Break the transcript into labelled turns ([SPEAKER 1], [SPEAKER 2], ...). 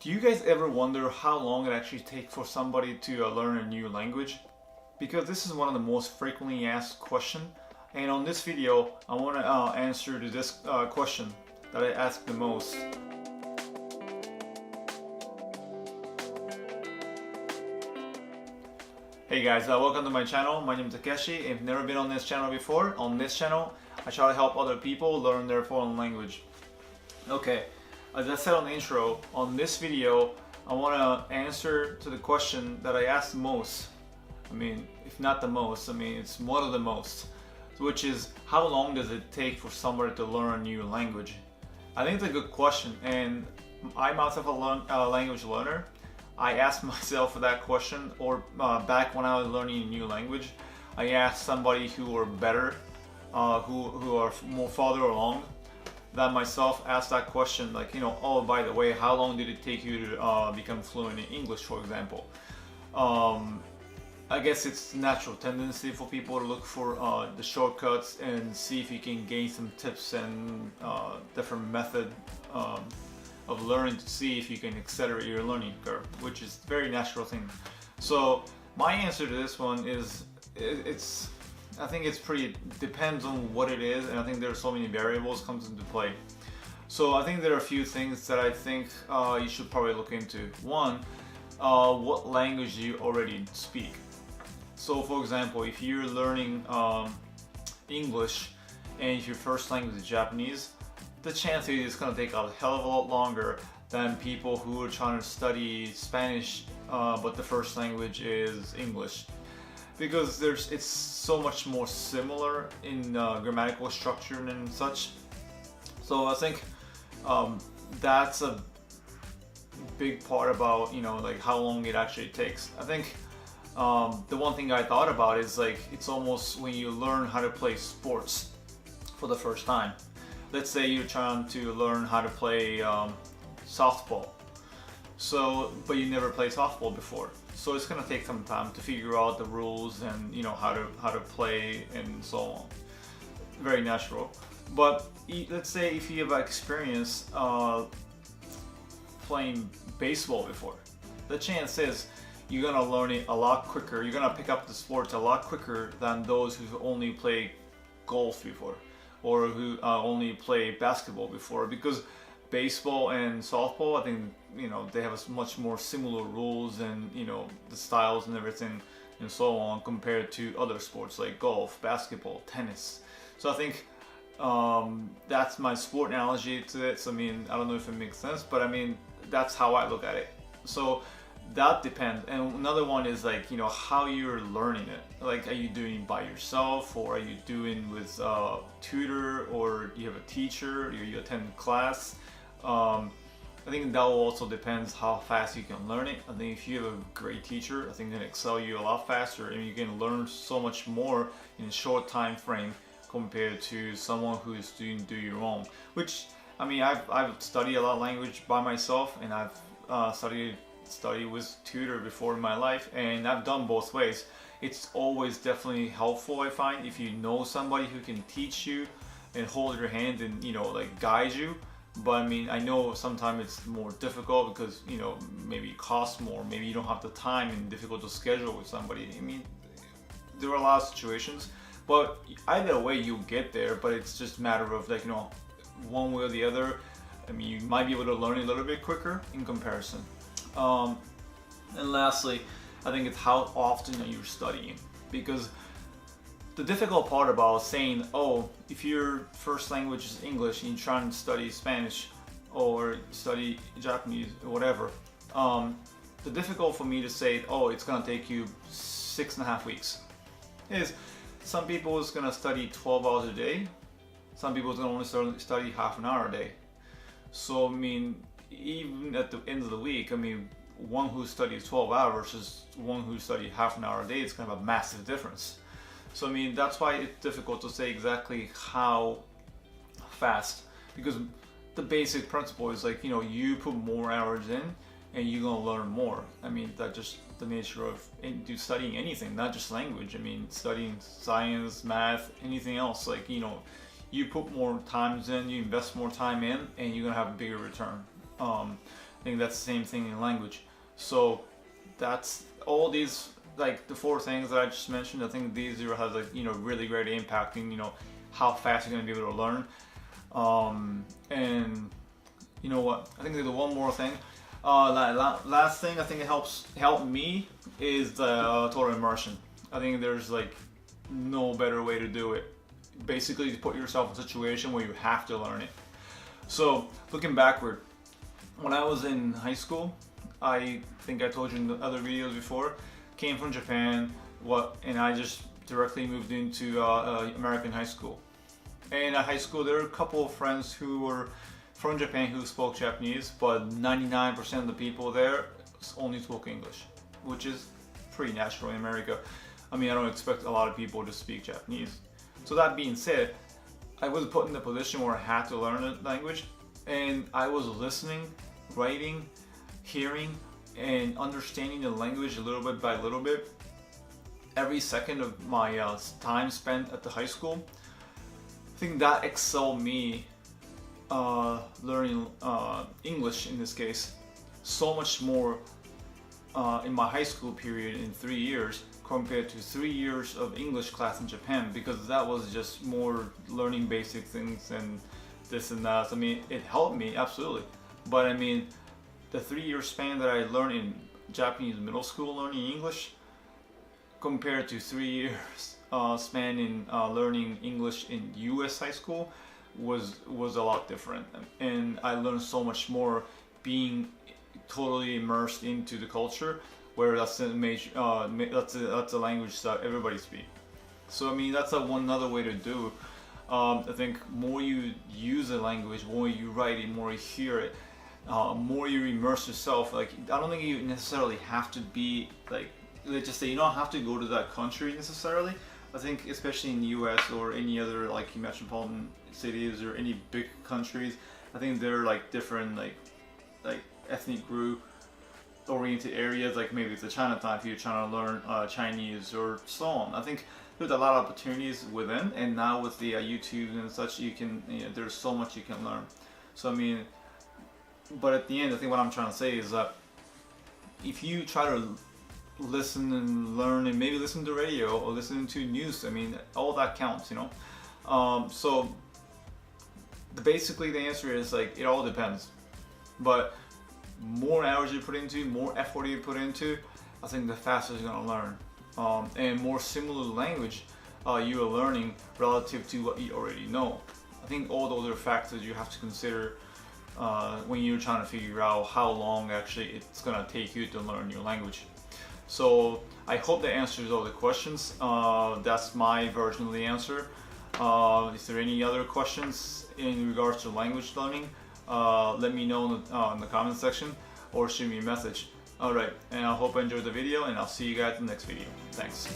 [SPEAKER 1] Do you guys ever wonder how long it actually takes for somebody to learn a new language? Because this is one of the most frequently asked questions, and on this video I want to answer to this question that I ask the most. Hey guys, welcome to my channel. My name is Takeshi. If you've never been on this channel before, on this channel I try to help other people learn their foreign language. Okay, as I said on the intro, on this video I want to answer to the question that I ask the most. I mean, if not the most, I mean it's one of the most, which is how long does it take for somebody to learn a new language? I think it's a good question, and I myself a language learner. I asked myself that question, or back when I was learning a new language, I asked somebody who were better, who are more farther along than myself, asked that question, like, you know, oh, by the way, how long did it take you to become fluent in English, for example? I guess it's natural tendency for people to look for the shortcuts and see if you can gain some tips and different method of learning to see if you can accelerate your learning curve, which is a very natural thing. So my answer to this one is, I think it's pretty, depends on what it is, and I think there are so many variables comes into play. So I think there are a few things that I think you should probably look into. One, what language do you already speak? So for example, if you're learning English and if your first language is Japanese, the chance is it's going to take a hell of a lot longer than people who are trying to study Spanish but the first language is English, because it's so much more similar in grammatical structure and such. So I think that's a big part about, you know, like how long it actually takes. I think the one thing I thought about is, like, it's almost when you learn how to play sports for the first time. Let's say you're trying to learn how to play softball, but you never played softball before, so it's gonna take some time to figure out the rules and, you know, how to play and so on. Very natural. But let's say if you have experience playing baseball before, the chance is you're gonna learn it a lot quicker. You're gonna pick up the sport a lot quicker than those who've only played golf before, or who only play basketball before, because baseball and softball, I think, you know, they have much more similar rules and, you know, the styles and everything and so on compared to other sports like golf, basketball, tennis. So I think that's my sport analogy to it. So I mean, I don't know if it makes sense, but I mean, that's how I look at it. So that depends. And another one is, like, you know, how you're learning it. Like, are you doing it by yourself, or are you doing with a tutor, or you have a teacher, or you attend class? I think that will also depends how fast you can learn it. I think if you have a great teacher, I think it can excel you a lot faster, and you can learn so much more in a short time frame compared to someone who is doing your own. Which, I mean, I've studied a lot of language by myself, and I've studied with tutor before in my life, and I've done both ways. It's always definitely helpful, I find, if you know somebody who can teach you and hold your hand and, you know, like, guide you. But I mean, I know sometimes it's more difficult because, you know, maybe it costs more, maybe you don't have the time and difficult to schedule with somebody. I mean, there are a lot of situations, but either way you get there. But it's just a matter of, like, you know, one way or the other. I mean, you might be able to learn a little bit quicker in comparison. And lastly, I think it's how often are you studying, because the difficult part about saying, oh, if your first language is English and you're trying to study Spanish or study Japanese or whatever, the difficult for me to say, oh, it's gonna take you 6.5 weeks, is some people is gonna study 12 hours a day, some people is gonna only study half an hour a day. So I mean, even at the end of the week, I mean, one who studies 12 hours versus one who studies half an hour a day, it's kind of a massive difference. So I mean, that's why it's difficult to say exactly how fast, because the basic principle is, like, you know, you put more hours in and you're gonna learn more. I mean, that's just the nature of studying anything, not just language. I mean, studying science, math, anything else, like, you know, you put more times in, you invest more time in, and you're gonna have a bigger return. think that's the same thing in language. So that's all these, like the 4 things that I just mentioned. I think these has like, you know, really great impact in, you know, how fast you're gonna be able to learn. And you know what? I think there's one more thing. Last thing I think it helped me is the Torah Immersion. I think there's like no better way to do it. Basically, to put yourself in a situation where you have to learn it. So looking backward, when I was in high school, I think I told you in the other videos before, came from Japan, and I just directly moved into American high school. And at high school, there were a couple of friends who were from Japan who spoke Japanese, but 99% of the people there only spoke English, which is pretty natural in America. I mean, I don't expect a lot of people to speak Japanese. So that being said, I was put in the position where I had to learn a language, and I was listening, writing, hearing, and understanding the language a little bit by little bit. Every second of my time spent at the high school, I think that excelled me learning English in this case so much more in my high school period in 3 years compared to 3 years of English class in Japan, because that was just more learning basic things and this and that. I mean, it helped me absolutely, but I mean, the 3-year span that I learned in Japanese middle school learning English compared to 3 years span in learning English in US high school was a lot different, and I learned so much more being totally immersed into the culture, where that's a major that's a language that everybody speaks. So I mean, that's another way to do. I think more you use a language, more you write it, more you hear it, more you immerse yourself. Like, I don't think you necessarily have to be like, let's just say, you don't have to go to that country necessarily. I think especially in the US or any other like metropolitan cities or any big countries, I think there are like different like ethnic group oriented areas, like maybe it's a Chinatown if you're trying to learn Chinese or so on. I think there's a lot of opportunities within, and now with the YouTube and such, you can, you know, there's so much you can learn. So I mean, but at the end, I think what I'm trying to say is that if you try to listen and learn and maybe listen to radio or listen to news, I mean, all that counts, you know. So basically the answer is like, it all depends, but more hours you put into, more effort you put into, I think the faster you're gonna learn, and more similar language you are learning relative to what you already know. I think all those are factors you have to consider when you're trying to figure out how long actually it's gonna take you to learn your language. So I hope that answers all the questions. That's my version of the answer. Is there any other questions in regards to language learning? Let me know in the comment section or shoot me a message. Alright, and I hope you enjoyed the video, and I'll see you guys in the next video. Thanks.